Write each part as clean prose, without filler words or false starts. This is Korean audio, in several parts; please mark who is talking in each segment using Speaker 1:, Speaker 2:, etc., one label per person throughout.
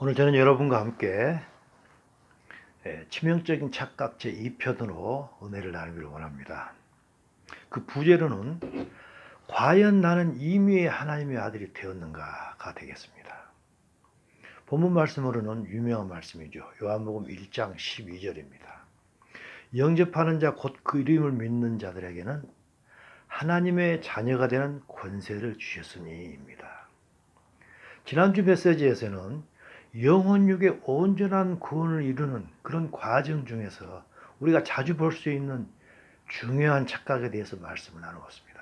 Speaker 1: 오늘 저는 여러분과 함께 치명적인 착각 제2편으로 은혜를 나누기를 원합니다. 그 부제로는 과연 나는 이미 하나님의 아들이 되었는가가 되겠습니다. 본문 말씀으로는 유명한 말씀이죠. 요한복음 1장 12절입니다. 영접하는 자 곧 그 이름을 믿는 자들에게는 하나님의 자녀가 되는 권세를 주셨으니입니다. 지난주 메시지에서는 영혼육의 온전한 구원을 이루는 그런 과정 중에서 우리가 자주 볼 수 있는 중요한 착각에 대해서 말씀을 나누었습니다.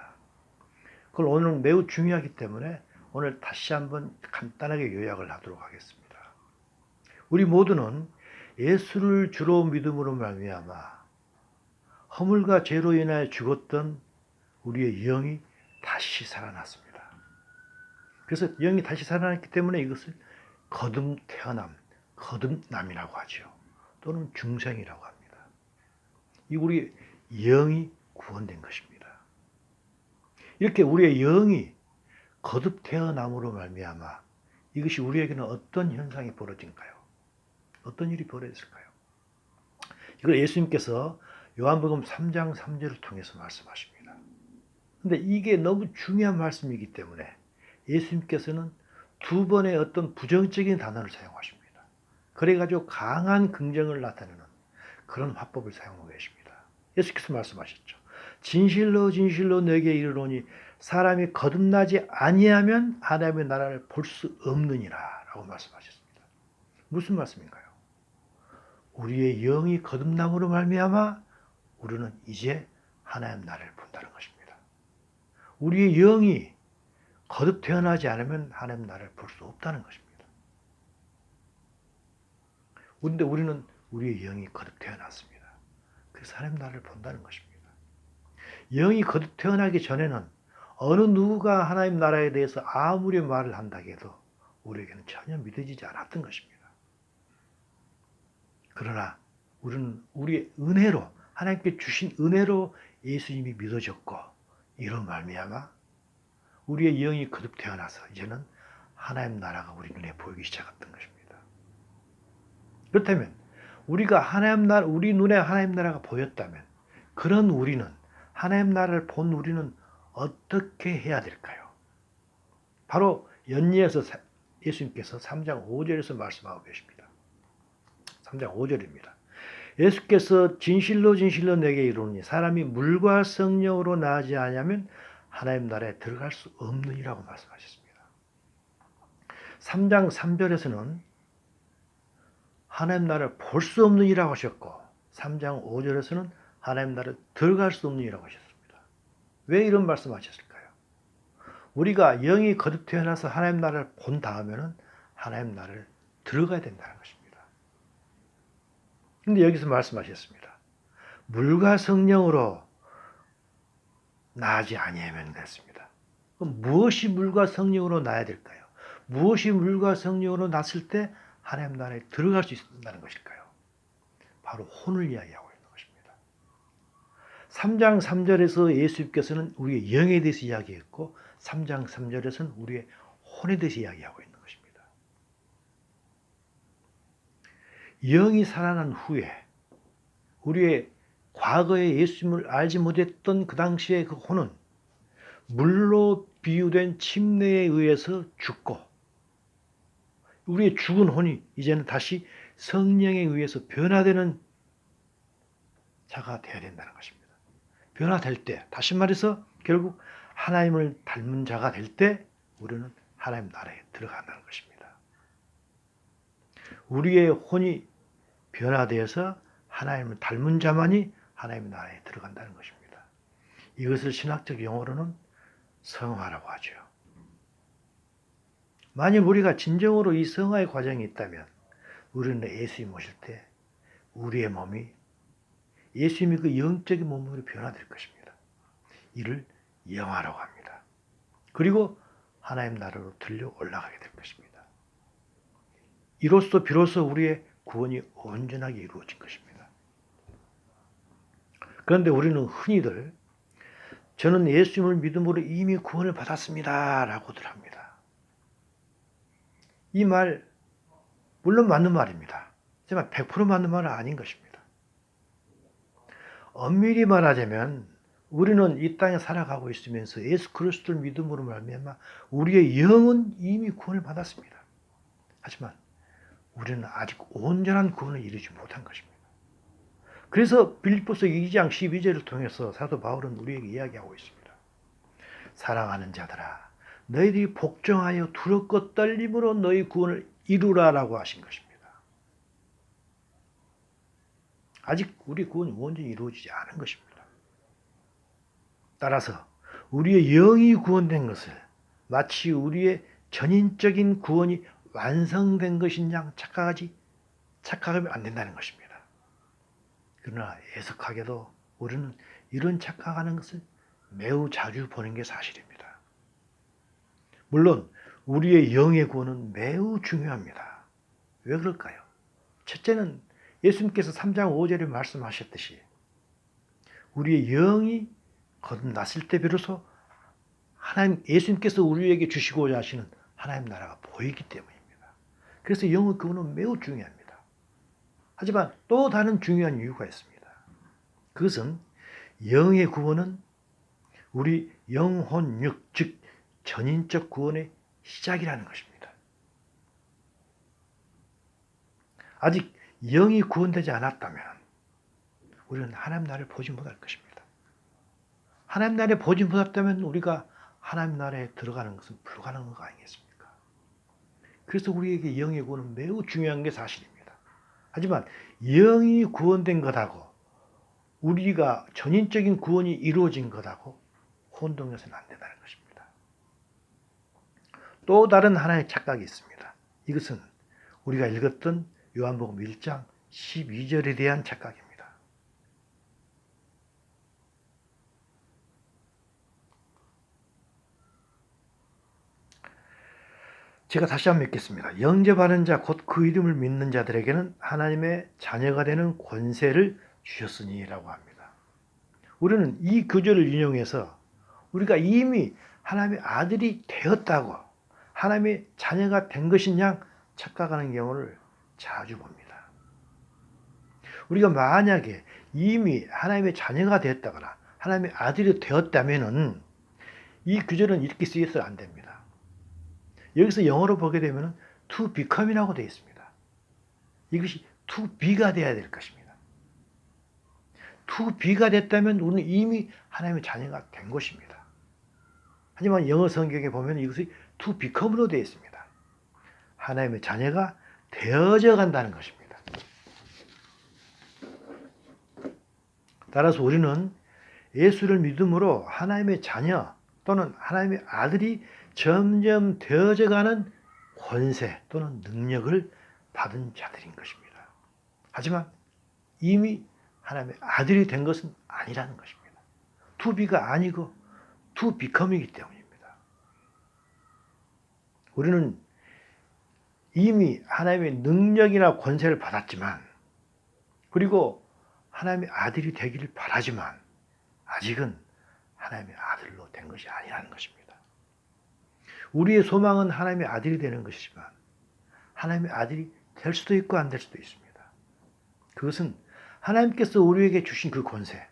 Speaker 1: 그걸 오늘 매우 중요하기 때문에 오늘 다시 한번 간단하게 요약을 하도록 하겠습니다. 우리 모두는 예수를 주로 믿음으로 말미암아 허물과 죄로 인하여 죽었던 우리의 영이 다시 살아났습니다. 그래서 영이 다시 살아났기 때문에 이것을 거듭 태어남, 거듭남이라고 하죠. 또는 중생이라고 합니다. 이 우리 영이 구원된 것입니다. 이렇게 우리의 영이 거듭 태어남으로 말미암아 이것이 우리에게는 어떤 현상이 벌어진가요? 어떤 일이 벌어졌을까요? 이걸 예수님께서 요한복음 3장 3절을 통해서 말씀하십니다. 근데 이게 너무 중요한 말씀이기 때문에 예수님께서는 두 번의 어떤 부정적인 단어를 사용하십니다. 그래가지고 강한 긍정을 나타내는 그런 화법을 사용하고 계십니다. 예수께서 말씀하셨죠. 진실로 진실로 내게 이르노니 사람이 거듭나지 아니하면 하나님의 나라를 볼 수 없느니라 라고 말씀하셨습니다. 무슨 말씀인가요? 우리의 영이 거듭남으로 말미암아 우리는 이제 하나님 나라를 본다는 것입니다. 우리의 영이 거듭 태어나지 않으면 하나님 나라를 볼 수 없다는 것입니다. 그런데 우리는 우리의 영이 거듭 태어났습니다. 그래서 하나님 나라를 본다는 것입니다. 영이 거듭 태어나기 전에는 어느 누구가 하나님 나라에 대해서 아무리 말을 한다고 해도 우리에게는 전혀 믿어지지 않았던 것입니다. 그러나 우리는 우리의 은혜로 하나님께 주신 은혜로 예수님이 믿어졌고 이로 말미암아 우리의 영이 거듭 태어나서 이제는 하나님 나라가 우리 눈에 보이기 시작했던 것입니다. 그렇다면 우리가 우리 눈에 하나님 나라가 보였다면 그런 우리는 하나님 나라를 본 우리는 어떻게 해야 될까요? 바로 연리에서 예수님께서 3장 5절에서 말씀하고 계십니다. 3장 5절입니다. 예수께서 진실로 진실로 내게 이르노니 사람이 물과 성령으로 나지 아니하면 하나님 나라에 들어갈 수 없느니라고 말씀하셨습니다. 3장 3절에서는 하나님 나라를 볼 수 없느니라고 하셨고 3장 5절에서는 하나님 나라에 들어갈 수 없느니라고 하셨습니다. 왜 이런 말씀하셨을까요? 우리가 영이 거듭 태어나서 하나님 나라를 본 다음에는 하나님 나라를 들어가야 된다는 것입니다. 근데 여기서 말씀하셨습니다. 물과 성령으로 나지 아니하면 됐습니다. 그럼 무엇이 물과 성령으로 나야 될까요? 무엇이 물과 성령으로 났을 때 하나님 나라에 들어갈 수 있다는 것일까요? 바로 혼을 이야기하고 있는 것입니다. 3장 3절에서 예수님께서는 우리의 영에 대해서 이야기했고 3장 3절에서는 우리의 혼에 대해서 이야기하고 있는 것입니다. 영이 살아난 후에 우리의 과거에 예수님을 알지 못했던 그 당시의 그 혼은 물로 비유된 침례에 의해서 죽고 우리의 죽은 혼이 이제는 다시 성령에 의해서 변화되는 자가 되어야 된다는 것입니다. 변화될 때, 다시 말해서 결국 하나님을 닮은 자가 될 때 우리는 하나님 나라에 들어간다는 것입니다. 우리의 혼이 변화되어서 하나님을 닮은 자만이 하나님 나라에 들어간다는 것입니다. 이것을 신학적 용어로는 성화라고 하죠. 만일 우리가 진정으로 이 성화의 과정이 있다면 우리는 예수님 오실 때 우리의 몸이 예수님의 그 영적인 몸으로 변화될 것입니다. 이를 영화라고 합니다. 그리고 하나님 나라로 들려 올라가게 될 것입니다. 이로써 비로소 우리의 구원이 온전하게 이루어진 것입니다. 그런데 우리는 흔히들 저는 예수님을 믿음으로 이미 구원을 받았습니다 라고들 합니다. 이 말 물론 맞는 말입니다. 하지만 100% 맞는 말은 아닌 것입니다. 엄밀히 말하자면 우리는 이 땅에 살아가고 있으면서 예수 그리스도를 믿음으로 말미암아 우리의 영은 이미 구원을 받았습니다. 하지만 우리는 아직 온전한 구원을 이루지 못한 것입니다. 그래서 빌립보서 2장 12절을 통해서 사도 바울은 우리에게 이야기하고 있습니다. 사랑하는 자들아, 너희들이 복종하여 두렵고 떨림으로 너희 구원을 이루라라고 하신 것입니다. 아직 우리 구원이 온전히 이루어지지 않은 것입니다. 따라서 우리의 영이 구원된 것을 마치 우리의 전인적인 구원이 완성된 것인 양 착각하면 안 된다는 것입니다. 그러나 애석하게도 우리는 이런 착각하는 것을 매우 자주 보는 게 사실입니다. 물론 우리의 영의 구원은 매우 중요합니다. 왜 그럴까요? 첫째는 예수님께서 3장 5절에 말씀하셨듯이 우리의 영이 거듭났을 때 비로소 하나님 예수님께서 우리에게 주시고자 하시는 하나님 나라가 보이기 때문입니다. 그래서 영의 구원은 매우 중요합니다. 하지만 또 다른 중요한 이유가 있습니다. 그것은 영의 구원은 우리 영혼육, 즉 전인적 구원의 시작이라는 것입니다. 아직 영이 구원되지 않았다면 우리는 하나님 나라를 보지 못할 것입니다. 하나님 나라에 보지 못했다면 우리가 하나님 나라에 들어가는 것은 불가능한 거 아니겠습니까? 그래서 우리에게 영의 구원은 매우 중요한 게 사실입니다. 하지만 영이 구원된 것하고 우리가 전인적인 구원이 이루어진 것하고 혼동해서는 안 된다는 것입니다. 또 다른 하나의 착각이 있습니다. 이것은 우리가 읽었던 요한복음 1장 12절에 대한 착각입니다. 제가 다시 한번 읽겠습니다. 영접하는 자 곧 그 이름을 믿는 자들에게는 하나님의 자녀가 되는 권세를 주셨으니라고 합니다. 우리는 이 구절을 인용해서 우리가 이미 하나님의 아들이 되었다고 하나님의 자녀가 된 것인 양 착각하는 경우를 자주 봅니다. 우리가 만약에 이미 하나님의 자녀가 되었다거나 하나님의 아들이 되었다면 이 구절은 이렇게 쓰여서 안 됩니다. 여기서 영어로 보게 되면 to become이라고 되어 있습니다. 이것이 to be가 되어야 될 것입니다. to be가 됐다면 우리는 이미 하나님의 자녀가 된 것입니다. 하지만 영어 성경에 보면 이것이 to become으로 되어 있습니다. 하나님의 자녀가 되어져 간다는 것입니다. 따라서 우리는 예수를 믿음으로 하나님의 자녀 또는 하나님의 아들이 점점 되어져가는 권세 또는 능력을 받은 자들인 것입니다. 하지만 이미 하나님의 아들이 된 것은 아니라는 것입니다. to be가 아니고 to become이기 때문입니다. 우리는 이미 하나님의 능력이나 권세를 받았지만 그리고 하나님의 아들이 되기를 바라지만 아직은 하나님의 아들로 된 것이 아니라는 것입니다. 우리의 소망은 하나님의 아들이 되는 것이지만 하나님의 아들이 될 수도 있고 안 될 수도 있습니다. 그것은 하나님께서 우리에게 주신 그 권세,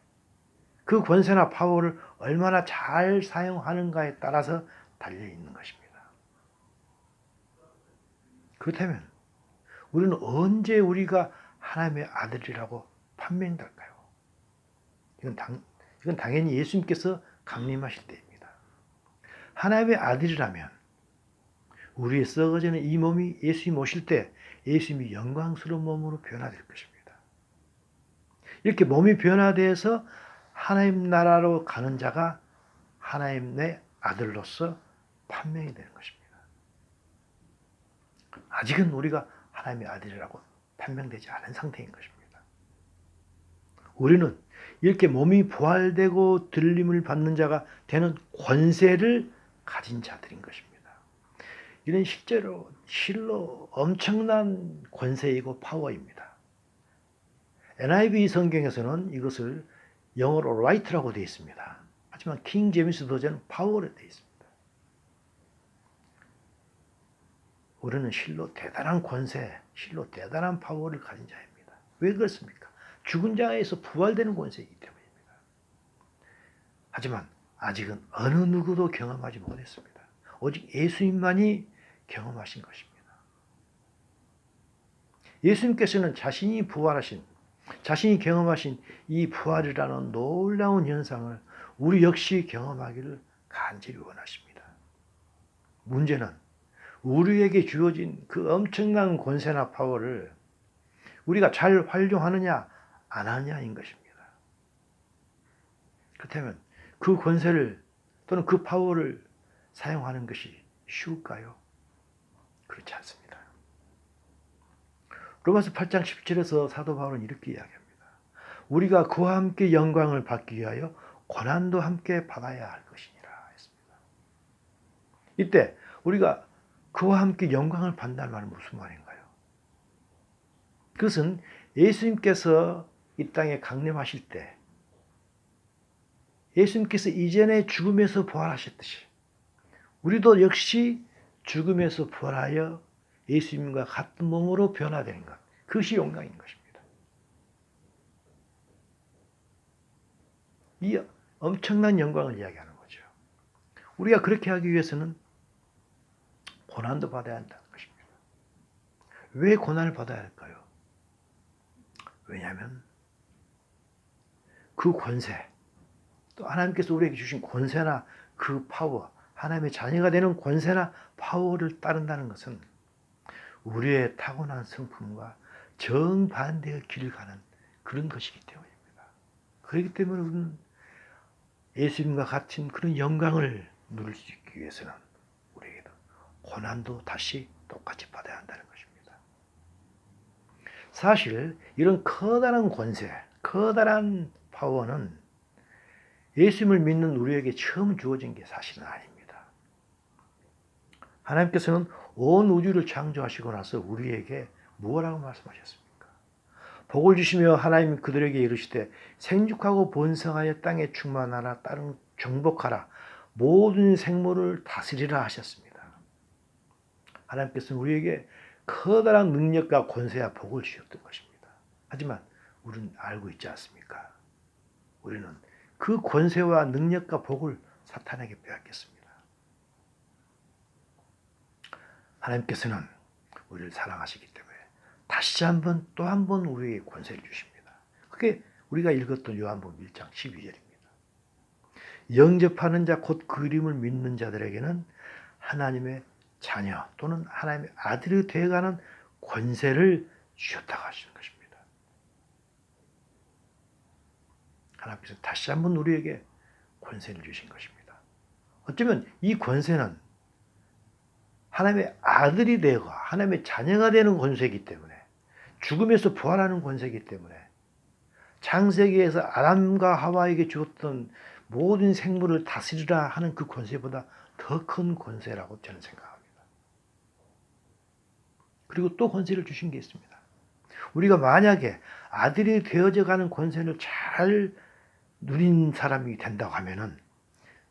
Speaker 1: 그 권세나 파워를 얼마나 잘 사용하는가에 따라서 달려있는 것입니다. 그렇다면 우리는 언제 우리가 하나님의 아들이라고 판명될까요? 이건 당연히 예수님께서 강림하실 때입니다. 하나님의 아들이라면 우리의 썩어지는 이 몸이 예수님 오실 때 예수님이 영광스러운 몸으로 변화될 것입니다. 이렇게 몸이 변화되어서 하나님 나라로 가는 자가 하나님의 아들로서 판명이 되는 것입니다. 아직은 우리가 하나님의 아들이라고 판명되지 않은 상태인 것입니다. 우리는 이렇게 몸이 부활되고 들림을 받는 자가 되는 권세를 가진 자들인 것입니다. 이는 실로 엄청난 권세이고 파워입니다. NIV 성경에서는 이것을 영어로 right라고 되어 있습니다. 하지만 킹 제임스 버전은 파워로 되어 있습니다. 우리는 실로 대단한 권세, 실로 대단한 파워를 가진 자입니다. 왜 그렇습니까? 죽은 자에서 부활되는 권세이기 때문입니다. 하지만 아직은 어느 누구도 경험하지 못했습니다. 오직 예수님만이 경험하신 것입니다. 예수님께서는 자신이 부활하신, 자신이 경험하신 이 부활이라는 놀라운 현상을 우리 역시 경험하기를 간절히 원하십니다. 문제는 우리에게 주어진 그 엄청난 권세나 파워를 우리가 잘 활용하느냐 안 하느냐인 것입니다. 그렇다면 그 권세를 또는 그 파워를 사용하는 것이 쉬울까요? 그렇지 않습니다. 로마서 8장 17절에서 사도 바울은 이렇게 이야기합니다. 우리가 그와 함께 영광을 받기 위하여 고난도 함께 받아야 할 것이니라 했습니다. 이때 우리가 그와 함께 영광을 받는다는 말은 무슨 말인가요? 그것은 예수님께서 이 땅에 강림하실 때 예수님께서 이전에 죽음에서 부활하셨듯이 우리도 역시 죽음에서 부활하여 예수님과 같은 몸으로 변화되는 것. 그것이 영광인 것입니다. 이 엄청난 영광을 이야기하는 거죠. 우리가 그렇게 하기 위해서는 고난도 받아야 한다는 것입니다. 왜 고난을 받아야 할까요? 왜냐하면 그 권세, 또 하나님께서 우리에게 주신 권세나 그 파워, 하나님의 자녀가 되는 권세나 파워를 따른다는 것은 우리의 타고난 성품과 정반대의 길을 가는 그런 것이기 때문입니다. 그렇기 때문에 우리는 예수님과 같은 그런 영광을 누릴 수 있기 위해서는 우리에게도 고난도 다시 똑같이 받아야 한다는 것입니다. 사실 이런 커다란 권세, 커다란 파워는 예수님을 믿는 우리에게 처음 주어진 게 사실은 아닙니다. 하나님께서는 온 우주를 창조하시고 나서 우리에게 무엇라고 말씀하셨습니까? 복을 주시며 하나님 그들에게 이르시되 생육하고 번성하여 땅에 충만하라 땅을 정복하라 모든 생물을 다스리라 하셨습니다. 하나님께서는 우리에게 커다란 능력과 권세와 복을 주셨던 것입니다. 하지만 우리는 알고 있지 않습니까? 우리는 그 권세와 능력과 복을 사탄에게 빼앗겼습니다. 하나님께서는 우리를 사랑하시기 때문에 다시 한번 또 한 번 우리에게 권세를 주십니다. 그게 우리가 읽었던 요한복음 1장 12절입니다. 영접하는 자 곧 그 이름을 믿는 자들에게는 하나님의 자녀 또는 하나님의 아들이 되어가는 권세를 주셨다고 하시는 것입니다. 하나님께서 다시 한번 우리에게 권세를 주신 것입니다. 어쩌면 이 권세는 하나님의 아들이 되고 하나님의 자녀가 되는 권세이기 때문에 죽음에서 부활하는 권세이기 때문에 창세기에서 아담과 하와에게 주었던 모든 생물을 다스리라 하는 그 권세보다 더 큰 권세라고 저는 생각합니다. 그리고 또 권세를 주신 게 있습니다. 우리가 만약에 아들이 되어져 가는 권세를 잘 누린 사람이 된다고 하면은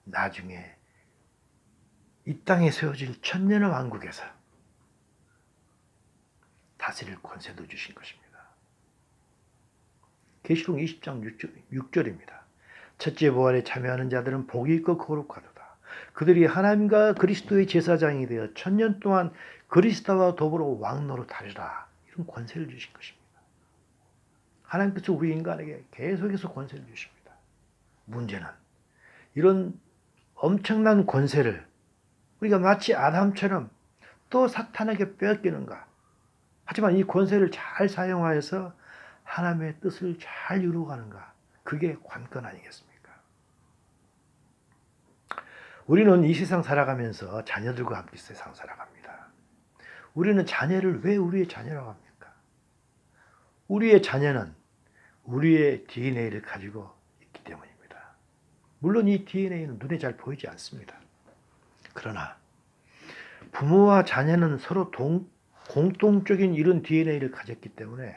Speaker 1: 나중에 이 땅에 세워질 천년의 왕국에서 다스릴 권세도 주신 것입니다. 계시록 20장 6절입니다. 첫째 부활에 참여하는 자들은 복이 있고 거룩하도다. 그들이 하나님과 그리스도의 제사장이 되어 천년 동안 그리스도와 더불어 왕노릇하리라. 이런 권세를 주신 것입니다. 하나님께서 우리 인간에게 계속해서 권세를 주십니다. 문제는 이런 엄청난 권세를 우리가 마치 아담처럼 또 사탄에게 빼앗기는가? 하지만 이 권세를 잘 사용하여서 하나님의 뜻을 잘 이루어가는가? 그게 관건 아니겠습니까? 우리는 이 세상 살아가면서 자녀들과 함께 세상 살아갑니다. 우리는 자녀를 왜 우리의 자녀라고 합니까? 우리의 자녀는 우리의 DNA를 가지고 있기 때문입니다. 물론 이 DNA는 눈에 잘 보이지 않습니다. 그러나 부모와 자녀는 서로 공통적인 이런 DNA를 가졌기 때문에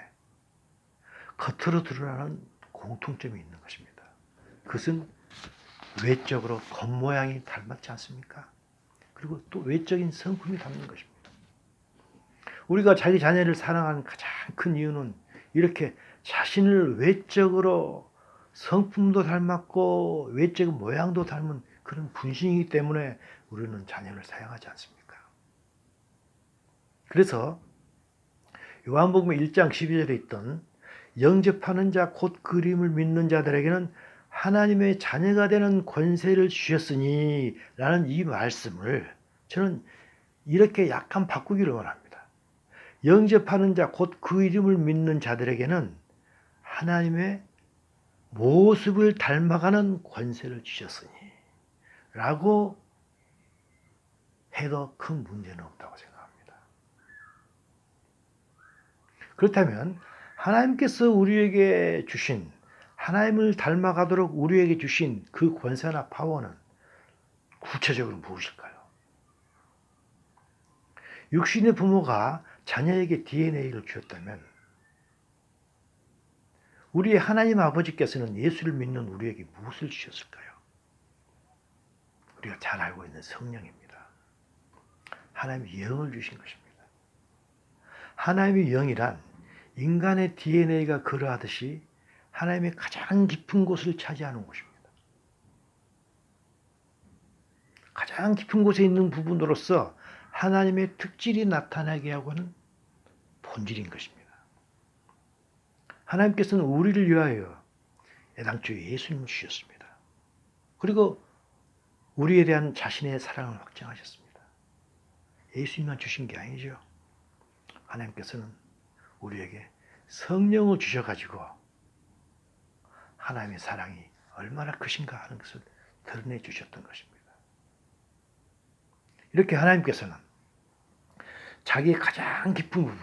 Speaker 1: 겉으로 드러나는 공통점이 있는 것입니다. 그것은 외적으로 겉모양이 닮았지 않습니까? 그리고 또 외적인 성품이 닮는 것입니다. 우리가 자기 자녀를 사랑하는 가장 큰 이유는 이렇게 자신을 외적으로 성품도 닮았고 외적 모양도 닮은 그런 분신이기 때문에 우리는 자녀를 사랑하지 않습니까? 그래서 요한복음 1장 12절에 있던 영접하는 자 곧 그림을 믿는 자들에게는 하나님의 자녀가 되는 권세를 주셨으니 라는 이 말씀을 저는 이렇게 약간 바꾸기를 원합니다. 영접하는 자 곧 그 이름을 믿는 자들에게는 하나님의 모습을 닮아가는 권세를 주셨으니 라고 해도 큰 문제는 없다고 생각합니다. 그렇다면 하나님께서 우리에게 주신 하나님을 닮아가도록 우리에게 주신 그 권세나 파워는 구체적으로 무엇일까요? 육신의 부모가 자녀에게 DNA를 주었다면 우리의 하나님 아버지께서는 예수를 믿는 우리에게 무엇을 주셨을까요? 우리가 잘 알고 있는 성령입니다. 하나님의 영을 주신 것입니다. 하나님의 영이란 인간의 DNA가 그러하듯이 하나님의 가장 깊은 곳을 차지하는 곳입니다. 가장 깊은 곳에 있는 부분으로서 하나님의 특질이 나타나게 하고 하는 본질인 것입니다. 하나님께서는 우리를 위하여 애당초에 예수님을 주셨습니다. 그리고 우리에 대한 자신의 사랑을 확증하셨습니다. 예수님만 주신 게 아니죠. 하나님께서는 우리에게 성령을 주셔가지고 하나님의 사랑이 얼마나 크신가 하는 것을 드러내 주셨던 것입니다. 이렇게 하나님께서는 자기의 가장 깊은 부분,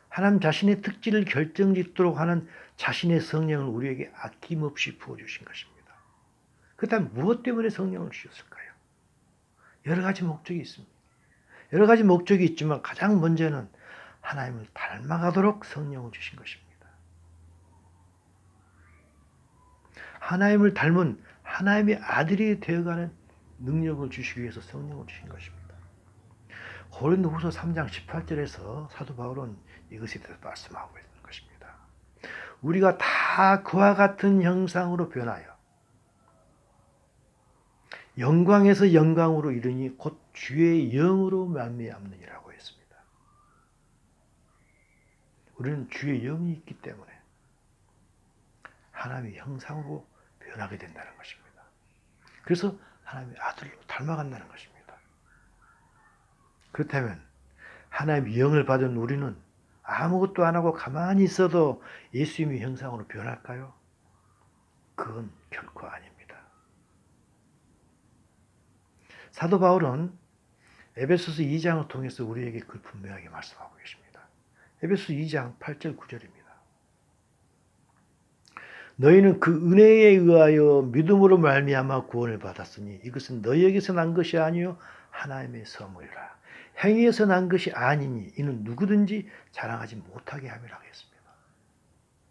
Speaker 1: 하나님 자신의 특질을 결정짓도록 하는 자신의 성령을 우리에게 아낌없이 부어주신 것입니다. 그렇다면 무엇 때문에 성령을 주셨을까요? 여러 가지 목적이 있습니다. 여러 가지 목적이 있지만 가장 먼저는 하나님을 닮아가도록 성령을 주신 것입니다. 하나님을 닮은 하나님의 아들이 되어가는 능력을 주시기 위해서 성령을 주신 것입니다. 고린도후서 3장 18절에서 사도 바울은 이것에 대해서 말씀하고 있는 것입니다. 우리가 다 그와 같은 형상으로 변하여 영광에서 영광으로 이르니 곧 주의 영으로 말미암느니라고 했습니다. 우리는 주의 영이 있기 때문에 하나님의 형상으로 변하게 된다는 것입니다. 그래서 하나님의 아들로 닮아간다는 것입니다. 그렇다면 하나님의 영을 받은 우리는 아무것도 안 하고 가만히 있어도 예수님의 형상으로 변할까요? 그건 결코 아닙니다. 사도 바울은 에베소서 2장을 통해서 우리에게 그걸 분명하게 말씀하고 계십니다. 에베소서 2장 8절 9절입니다. 너희는 그 은혜에 의하여 믿음으로 말미암아 구원을 받았으니 이것은 너희에게서 난 것이 아니요 하나님의 선물이라. 행위에서 난 것이 아니니 이는 누구든지 자랑하지 못하게 함이라고 했습니다.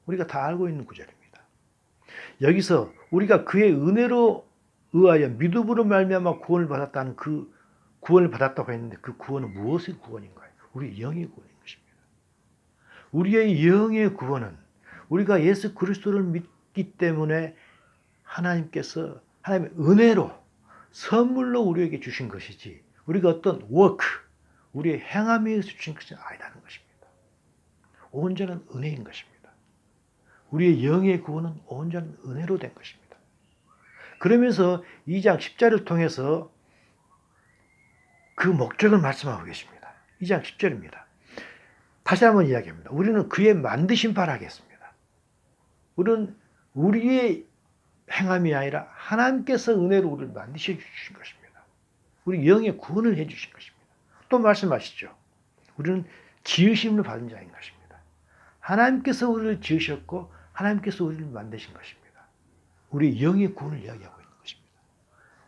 Speaker 1: 우리가 다 알고 있는 구절입니다. 여기서 우리가 그의 은혜로 의하여 믿음으로 말미암아 구원을 받았다는 그 구원을 받았다고 했는데 그 구원은 무엇의 구원인가요? 우리 영의 구원인 것입니다. 우리의 영의 구원은 우리가 예수 그리스도를 믿기 때문에 하나님께서 하나님의 은혜로 선물로 우리에게 주신 것이지 우리가 어떤 워크, 우리의 행함에 의해서 주신 것이 아니라는 것입니다. 온전한 은혜인 것입니다. 우리의 영의 구원은 온전한 은혜로 된 것입니다. 그러면서 2장 10절을 통해서 그 목적을 말씀하고 계십니다. 2장 10절입니다. 다시 한번 이야기합니다. 우리는 그의 만드신 바라 하겠습니다. 우리는 우리의 행함이 아니라 하나님께서 은혜로 우리를 만드셔 주신 것입니다. 우리 영의 구원을 해 주신 것입니다. 또 말씀하시죠. 우리는 지으심을 받은 자인 것입니다. 하나님께서 우리를 지으셨고 하나님께서 우리를 만드신 것입니다. 우리 영의 구원을 이야기하고 있는 것입니다.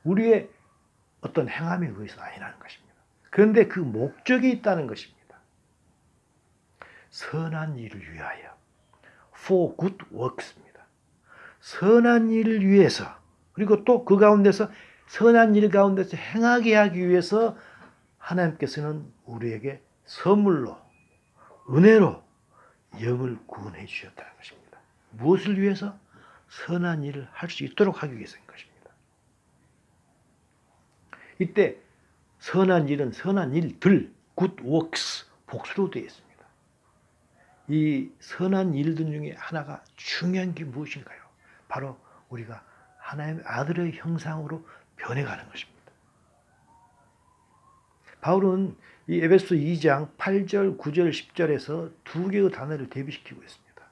Speaker 1: 우리의 어떤 행함에 의해서 아니라는 것입니다. 그런데 그 목적이 있다는 것입니다. 선한 일을 위하여 for good works입니다. 선한 일을 위해서 그리고 또 그 가운데서 선한 일 가운데서 행하게 하기 위해서 하나님께서는 우리에게 선물로 은혜로 영을 구원해 주셨다는 것입니다. 무엇을 위해서? 선한 일을 할 수 있도록 하기 위해서인 것입니다. 이때 선한 일은 선한 일들, good works, 복수로 되어 있습니다. 이 선한 일들 중에 하나가 중요한 게 무엇인가요? 바로 우리가 하나님의 아들의 형상으로 변해가는 것입니다. 바울은 이 에베소 2장 8절, 9절, 10절에서 두 개의 단어를 대비시키고 있습니다.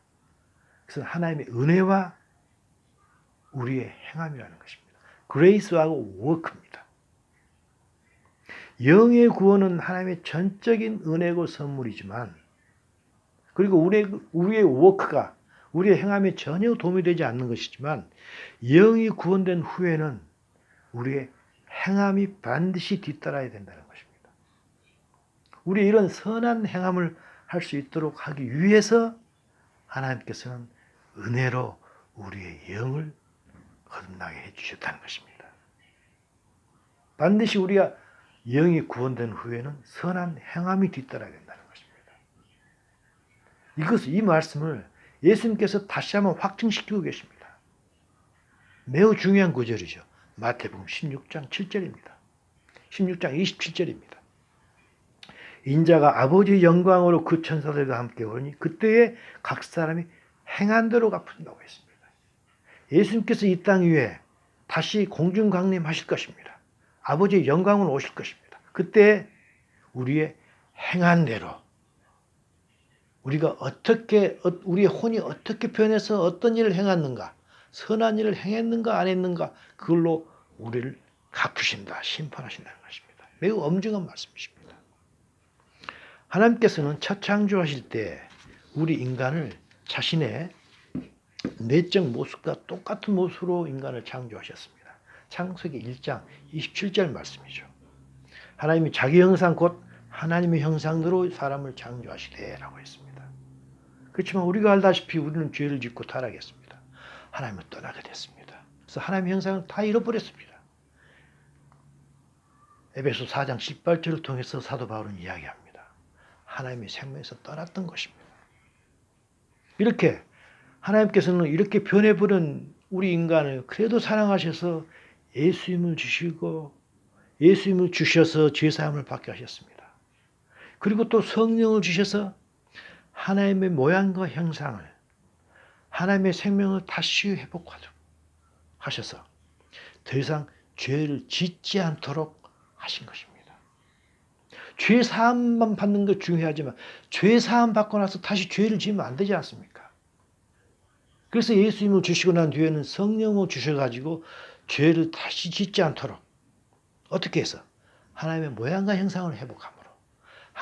Speaker 1: 그래서 하나님의 은혜와 우리의 행함이라는 것입니다. 그레이스하고 워크입니다. 영의 구원은 하나님의 전적인 은혜고 선물이지만, 그리고 우리의 워크가 우리의 행함에 전혀 도움이 되지 않는 것이지만, 영이 구원된 후에는 우리의 행함이 반드시 뒤따라야 된다는 것입니다. 우리 이런 선한 행함을 할 수 있도록 하기 위해서 하나님께서는 은혜로 우리의 영을 거듭나게 해주셨다는 것입니다. 반드시 우리가 영이 구원된 후에는 선한 행함이 뒤따라야 된다는 것입니다. 이 말씀을 예수님께서 다시 한번 확증시키고 계십니다. 매우 중요한 구절이죠. 마태복음 16장 7절입니다. 16장 27절입니다. 인자가 아버지의 영광으로 그 천사들과 함께 오르니 그때에 각 사람이 행한 대로 갚는다고 했습니다. 예수님께서 이 땅 위에 다시 공중강림하실 것입니다. 아버지의 영광으로 오실 것입니다. 그때 우리의 행한 대로, 우리가 우리의 혼이 어떻게 변해서 어떤 일을 행했는가, 선한 일을 행했는가 안 했는가, 그걸로 우리를 갚으신다, 심판하신다는 것입니다. 매우 엄중한 말씀이십니다. 하나님께서는 첫 창조하실 때 우리 인간을 자신의 내적 모습과 똑같은 모습으로 인간을 창조하셨습니다. 창세기 1장 27절 말씀이죠. 하나님이 자기 형상 곧 하나님의 형상대로 사람을 창조하시되라고 했습니다. 그렇지만 우리가 알다시피 우리는 죄를 짓고 타락했습니다. 하나님을 떠나게 됐습니다. 그래서 하나님의 형상을 다 잃어버렸습니다. 에베소 4장 18절을 통해서 사도 바울은 이야기합니다. 하나님의 생명에서 떠났던 것입니다. 이렇게 하나님께서는 이렇게 변해버린 우리 인간을 그래도 사랑하셔서 예수님을 주셔서 죄사함을 받게 하셨습니다. 그리고 또 성령을 주셔서 하나님의 모양과 형상을, 하나님의 생명을 다시 회복하도록 하셔서 더 이상 죄를 짓지 않도록 하신 것입니다. 죄 사함만 받는 것 중요하지만 죄 사함 받고 나서 다시 죄를 지으면 안 되지 않습니까? 그래서 예수님을 주시고 난 뒤에는 성령을 주셔가지고 죄를 다시 짓지 않도록 어떻게 해서 하나님의 모양과 형상을 회복함으로,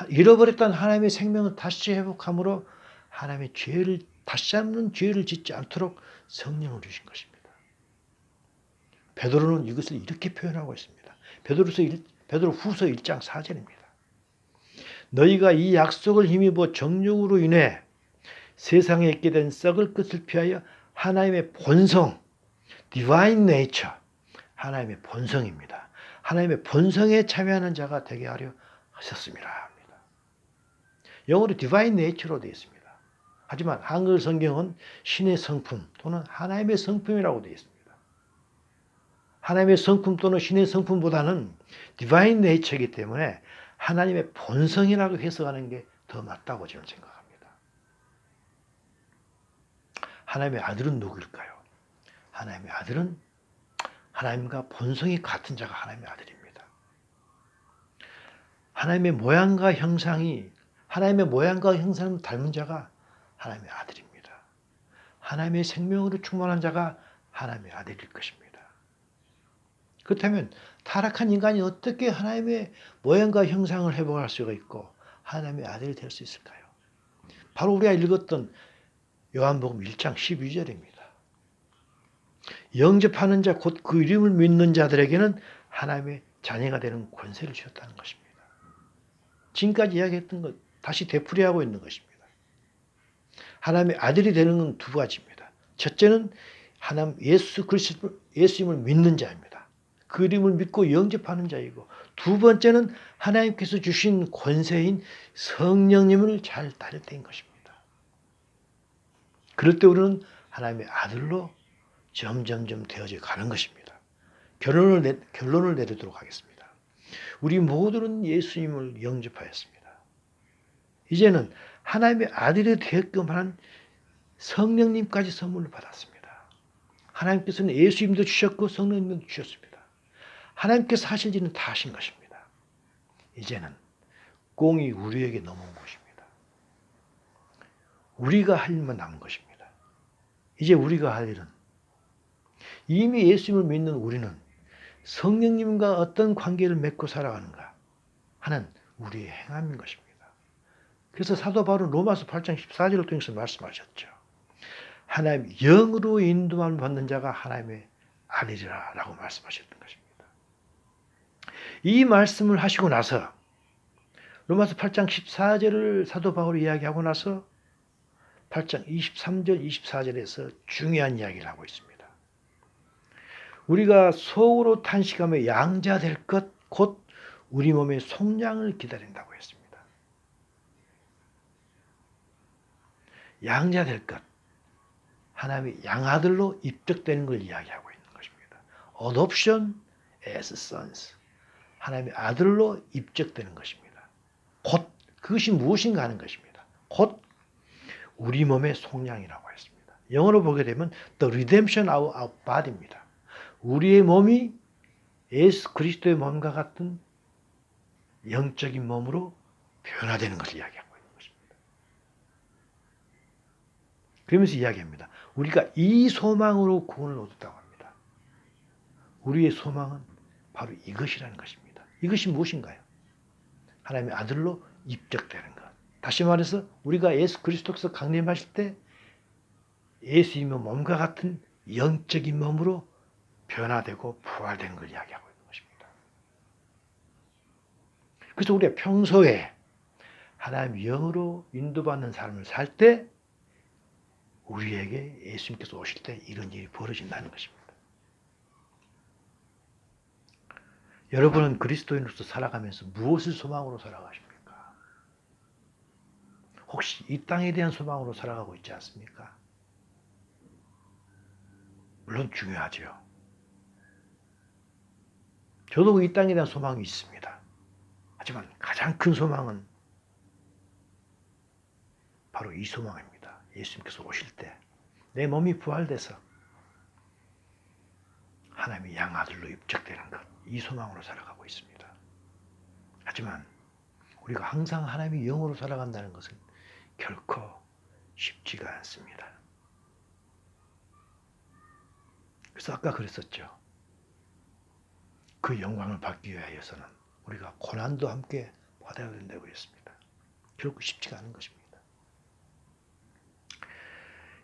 Speaker 1: 잃어버렸던 하나님의 생명을 다시 회복함으로 하나님의 죄를 다시 한번 죄를 짓지 않도록 성령을 주신 것입니다. 베드로는 이것을 이렇게 표현하고 있습니다. 베드로 후서 1장 4절입니다. 너희가 이 약속을 힘입어 정욕으로 인해 세상에 있게 된 썩을 것을 피하여 하나님의 본성, divine nature, 하나님의 본성입니다. 하나님의 본성에 참여하는 자가 되게 하려 하셨습니다. 합니다. 영어로 divine nature로 되어 있습니다. 하지만 한글 성경은 신의 성품 또는 하나님의 성품이라고 되어 있습니다. 하나님의 성품 또는 신의 성품보다는 divine nature이기 때문에 하나님의 본성이라고 해석하는 게 더 맞다고 저는 생각합니다. 하나님의 아들은 누구일까요? 하나님의 아들은 하나님과 본성이 같은 자가 하나님의 아들입니다. 하나님의 모양과 형상을 닮은 자가 하나님의 아들입니다. 하나님의 생명으로 충만한 자가 하나님의 아들일 것입니다. 그렇다면 타락한 인간이 어떻게 하나님의 모양과 형상을 회복할 수가 있고 하나님의 아들이 될 수 있을까요? 바로 우리가 읽었던 요한복음 1장 12절입니다. 영접하는 자 곧 그 이름을 믿는 자들에게는 하나님의 자녀가 되는 권세를 주셨다는 것입니다. 지금까지 이야기했던 것 다시 되풀이하고 있는 것입니다. 하나님의 아들이 되는 건 두 가지입니다. 첫째는 하나님 예수님을 믿는 자입니다. 그 이름을 믿고 영접하는 자이고, 두 번째는 하나님께서 주신 권세인 성령님을 잘 따를 때인 것입니다. 그럴 때 우리는 하나님의 아들로 점점점 되어져 가는 것입니다. 결론을 내리도록 하겠습니다. 우리 모두는 예수님을 영접하였습니다. 이제는 하나님의 아들이 되게끔 하는 성령님까지 선물을 받았습니다. 하나님께서는 예수님도 주셨고 성령님도 주셨습니다. 하나님께서 하실 일은 다 하신 것입니다. 이제는 공이 우리에게 넘어온 것입니다. 우리가 할 일만 남은 것입니다. 이제 우리가 할 일은 이미 예수님을 믿는 우리는 성령님과 어떤 관계를 맺고 살아가는가 하는 우리의 행함인 것입니다. 그래서 사도 바울은 로마서 8장 14절을 통해서 말씀하셨죠. 하나님 영으로 인도함을 받는 자가 하나님의 아들이라 라고 말씀하셨던 것입니다. 이 말씀을 하시고 나서 로마서 8장 14절을 사도 바울이 이야기하고 나서 8장 23절 24절에서 중요한 이야기를 하고 있습니다. 우리가 속으로 탄식하며 양자될 것 곧 우리 몸의 속량을 기다린다고 했습니다. 양자될 것, 하나님의 양아들로 입적되는 걸 이야기하고 있는 것입니다. Adoption as sons, 하나님의 아들로 입적되는 것입니다. 곧 그것이 무엇인가 하는 것입니다. 곧 우리 몸의 속량이라고 했습니다. 영어로 보게 되면 The redemption of our body입니다. 우리의 몸이 예수 그리스도의 몸과 같은 영적인 몸으로 변화되는 것을 이야기하고 있는 것입니다. 그러면서 이야기합니다. 우리가 이 소망으로 구원을 얻었다고 합니다. 우리의 소망은 바로 이것이라는 것입니다. 이것이 무엇인가요? 하나님의 아들로 입적되는 것. 다시 말해서 우리가 예수 그리스도께서 강림하실 때 예수님의 몸과 같은 영적인 몸으로 변화되고 부활되는 걸 이야기하고 있는 것입니다. 그래서 우리가 평소에 하나님의 영으로 인도받는 삶을 살 때 우리에게 예수님께서 오실 때 이런 일이 벌어진다는 것입니다. 여러분은 그리스도인으로서 살아가면서 무엇을 소망으로 살아가십니까? 혹시 이 땅에 대한 소망으로 살아가고 있지 않습니까? 물론 중요하죠. 저도 이 땅에 대한 소망이 있습니다. 하지만 가장 큰 소망은 바로 이 소망입니다. 예수님께서 오실 때 내 몸이 부활돼서 하나님의 양아들로 입적되는 것, 이 소망으로 살아가고 있습니다. 하지만 우리가 항상 하나님의 영으로 살아간다는 것은 결코 쉽지가 않습니다. 그래서 아까 그랬었죠. 그 영광을 받기 위해서는 우리가 고난도 함께 받아야 된다고 했습니다. 결코 쉽지가 않은 것입니다.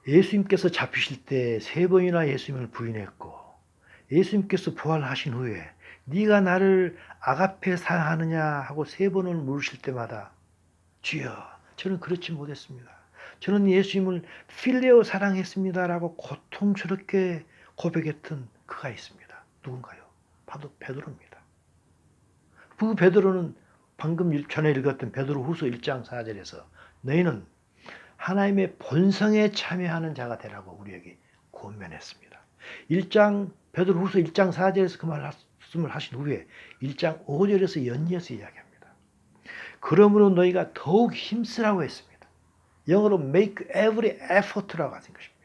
Speaker 1: 예수님께서 잡히실 때 3번이나 예수님을 부인했고 예수님께서 부활하신 후에 네가 나를 아가페 사랑하느냐 하고 3번을 물으실 때마다 주여 저는 그렇지 못했습니다. 저는 예수님을 필레오 사랑했습니다라고 고통스럽게 고백했던 그가 있습니다. 누군가요? 바로 베드로입니다. 그 베드로는 방금 전에 읽었던 베드로후서 1장 4절에서 너희는 하나님의 본성에 참여하는 자가 되라고 우리에게 권면했습니다. 베드로후서 1장 4절에서 그 말씀을 하신 후에 1장 5절에서 연이어서 이야기합니다. 그러므로 너희가 더욱 힘쓰라고 했습니다. 영어로 make every effort라고 하신 것입니다.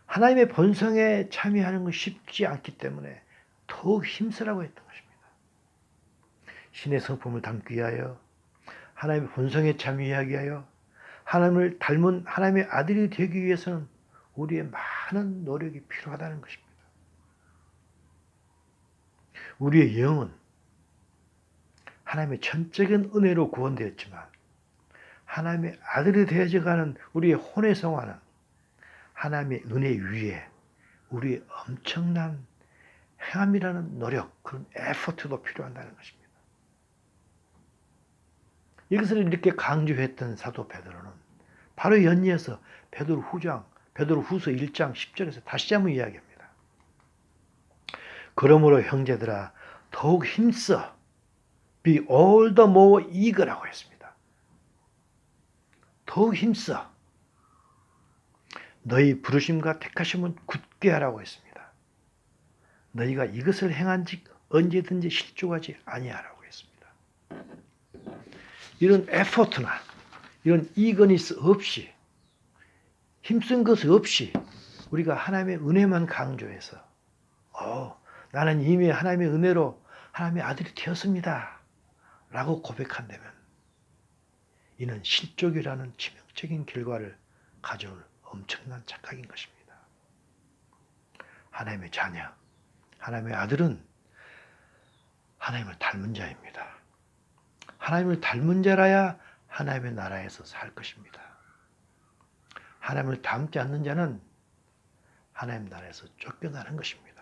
Speaker 1: 하나님의 본성에 참여하는 건 쉽지 않기 때문에 더욱 힘쓰라고 했던 것입니다. 신의 성품을 담기 위하여 하나님의 본성에 참여하기 위하여 하나님을 닮은 하나님의 아들이 되기 위해서는 우리의 많은 노력이 필요하다는 것입니다. 우리의 영은 하나님의 전적인 은혜로 구원되었지만 하나님의 아들이 되어져가는 우리의 혼의 성화는 하나님의 은혜 위에 우리의 엄청난 행함이라는 노력, 그런 에포트도 필요하다는 것입니다. 이것을 이렇게 강조했던 사도 베드로는 바로 연이어서 베드로후서 1장 10절에서 다시 한번 이야기합니다. 그러므로 형제들아 더욱 힘써 be all the more eager라고 했습니다. 더욱 힘써 너희 부르심과 택하심은 굳게 하라고 했습니다. 너희가 이것을 행한즉 언제든지 실족하지 아니하라고 했습니다. 이런 에포트나 이런 이거니스 없이 힘쓴 것 없이 우리가 하나님의 은혜만 강조해서 나는 이미 하나님의 은혜로 하나님의 아들이 되었습니다 라고 고백한다면 이는 실족이라는 치명적인 결과를 가져올 엄청난 착각인 것입니다. 하나님의 자녀, 하나님의 아들은 하나님을 닮은 자입니다. 하나님을 닮은 자라야 하나님의 나라에서 살 것입니다. 하나님을 닮지 않는 자는 하나님 나라에서 쫓겨나는 것입니다.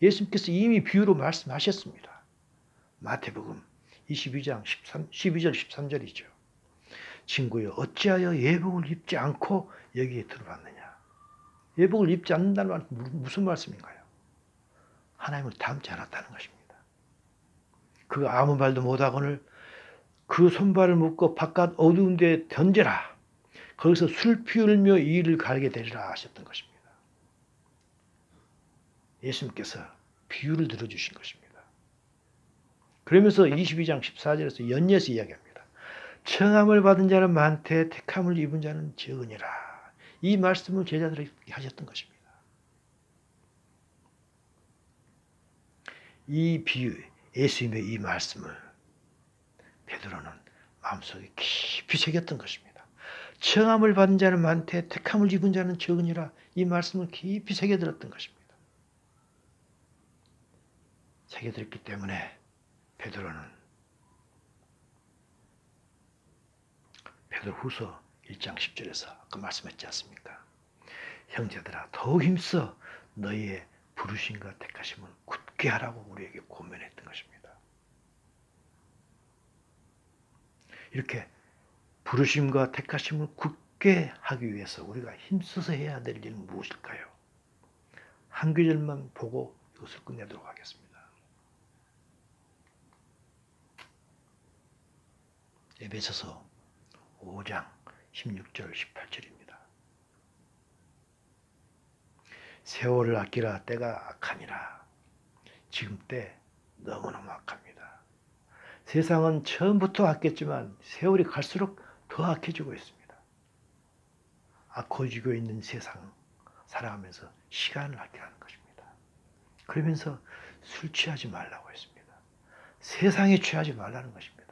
Speaker 1: 예수님께서 이미 비유로 말씀하셨습니다. 마태복음 22장 12절 13절이죠. 친구여 어찌하여 예복을 입지 않고 여기에 들어왔느냐. 예복을 입지 않는다는 말은 무슨 말씀인가요? 하나님을 닮지 않았다는 것입니다. 그가 아무 말도 못하거늘 그 손발을 묶어 바깥 어두운 데에 던져라. 거기서 술 피울며 이를 갈게 되리라 하셨던 것입니다. 예수님께서 비유를 들어주신 것입니다. 그러면서 22장 14절에서 연이어서 이야기합니다. 청함을 받은 자는 많되 택함을 입은 자는 적으니라. 이 말씀을 제자들에게 하셨던 것입니다. 이 비유, 예수님의 이 말씀을 베드로는 마음속에 깊이 새겼던 것입니다. 청함을 받은 자는 많되 택함을 입은 자는 적으니라. 이 말씀을 깊이 새겨들었던 것입니다. 새겨들었기 때문에 베드로는 베드로후서 1장 10절에서 아까 말씀했지 않습니까? 형제들아 더욱 힘써 너희의 부르심과 택하심을 굳게 하라고 우리에게 권면했던 것입니다. 이렇게 부르심과 택하심을 굳게 하기 위해서 우리가 힘써서 해야 될 일은 무엇일까요? 한 구절만 보고 이것을 끝내도록 하겠습니다. 에베소서 5장 16절 18절입니다. 세월을 아끼라 때가 악하니라. 지금 때 너무너무 악합니다. 세상은 처음부터 악했지만 세월이 갈수록 더 악해지고 있습니다. 악해지고 있는 세상 살아가면서 시간을 아끼라는 것입니다. 그러면서 술 취하지 말라고 했습니다. 세상에 취하지 말라는 것입니다.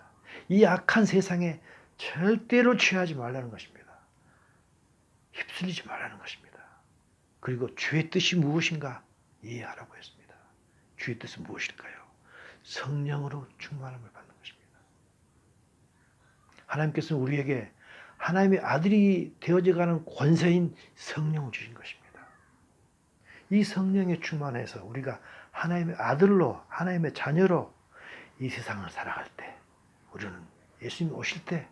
Speaker 1: 이 악한 세상에 절대로 취하지 말라는 것입니다. 휩쓸리지 말라는 것입니다. 그리고 주의 뜻이 무엇인가 이해하라고 했습니다. 주의 뜻은 무엇일까요? 성령으로 충만함을 받는 것입니다. 하나님께서는 우리에게 하나님의 아들이 되어져가는 권세인 성령을 주신 것입니다. 이 성령에 충만해서 우리가 하나님의 아들로 하나님의 자녀로 이 세상을 살아갈 때 우리는 예수님이 오실 때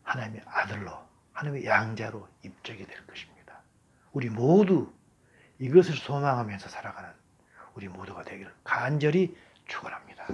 Speaker 1: 하나님의 아들로 하나님의 양자로 입적이 될 것입니다. 우리 모두 이것을 소망하면서 살아가는 우리 모두가 되기를 간절히 축원합니다.